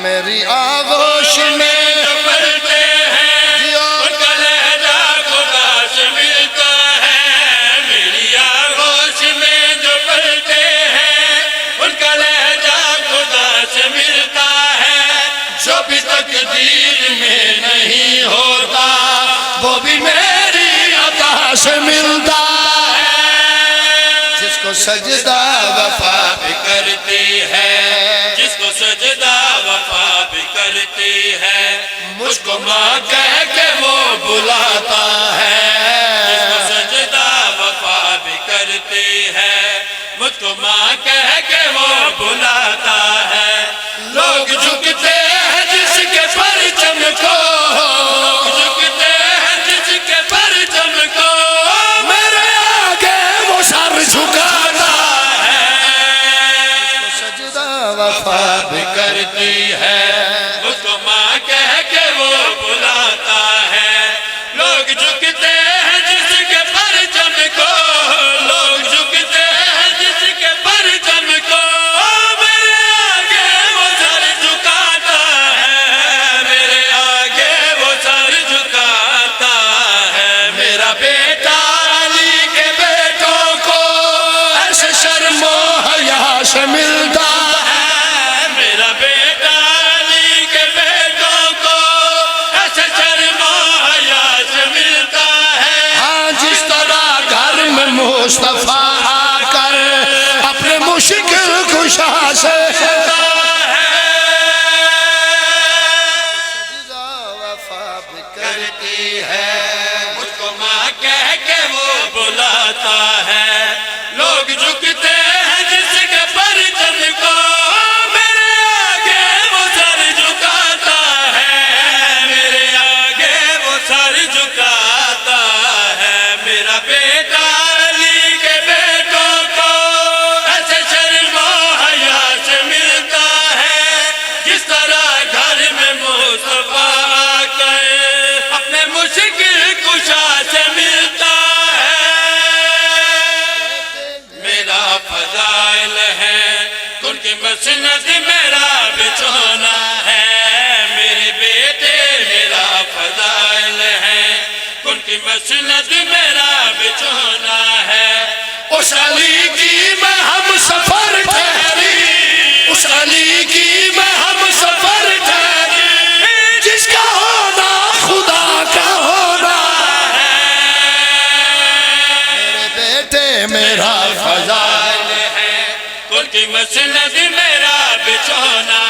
میری آغوش میں جو پلتے ہیں ان کا لہجہ خدا سے ملتا ہے، میری آغوش میں جو پلتے ہیں ان کا لہجہ خدا سے ملتا ہے، جو بھی تقدیر میں نہیں ہوتا وہ بھی میری عطا سے ملتا ہے، جس کو سجدہ وفا بھی کرتی ہے، جس کو سجدہ وفا بھی کرتی ہے، مجھ کو ماں کہہ کے وہ بلاتا ہے، جس کو سجدہ وفا بھی کرتی ہے، مجھ کو ماں کہہ کے وہ بلاتا ہے، لوگ جھکتے ہیں جس کے پرچم کو، لوگ جھکتے ہیں جس کے پرچم کو، میرے آگے وہ سر جھکاتا ہے سجدہ وفا بھی کرتی ہے، اس کو ماں کہہ کے وہ بلاتا ہے، لوگ جھکتے ہیں جس کے پرچم کو، لوگ جھکتے ہیں جس کے پرچم کو، میرے آگے وہ سر جھکاتا ہے، میرے آگے وہ سر جھکاتا ہے، میرا بیٹا علی کے بیٹوں کو ایسے شرم و حیا سے ملتا ہے، میرا بیٹا علی کے بیٹوں کو ایسے شرم و حیا سے ملتا ہے، ہاں جس طرح گھر میں مصطفیٰ آ کر اپنے مشکل کشا سے سجدہ وفا بھی کرتی ہے، مجھ کو ماں کہہ کے وہ بلاتا ہے، لوگ جھکتے ہیں جس کے پرچم کو، میرے آگے وہ سر جھکاتا ہے، میرے آگے وہ سر جھکاتا ہے، میرا بیٹا علی کے بیٹوں کو ایسے شرم و حیا سے ملتا ہے، جس طرح گھر میں مصطفیٰ آ کر اپنے مشکل کشا سے ملتا ہے، میرا فضائل ہے ان کی مسند میرا بچھونا ہے، میرے بیٹے میرا فضائل ہے ان کی مسند میرا بچھونا ہے، اس علی کی میں ہم سفر ٹھہری، اس علی کی میں ہم سفر ٹھہری، جس کا ہونا خدا کا ہونا میرے بیٹے میرا فضائل ہے ان کی مسند میرا بچھونا